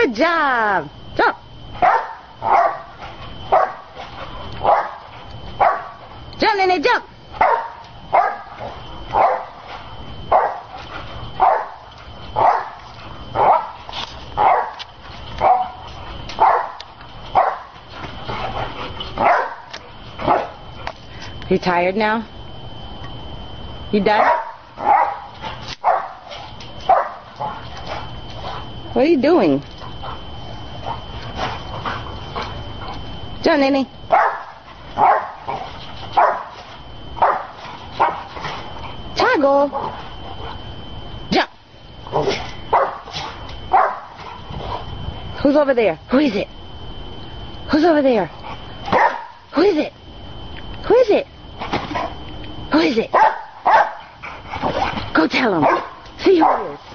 Good job. Jump. Jump, Nene, jump. You tired now? You done? What are you doing? Jump, Nene. Toggle. Jump. Who's over there? Who is it? Who's over there? Who is it? Who is it? Who is it? Go tell him. See who it is.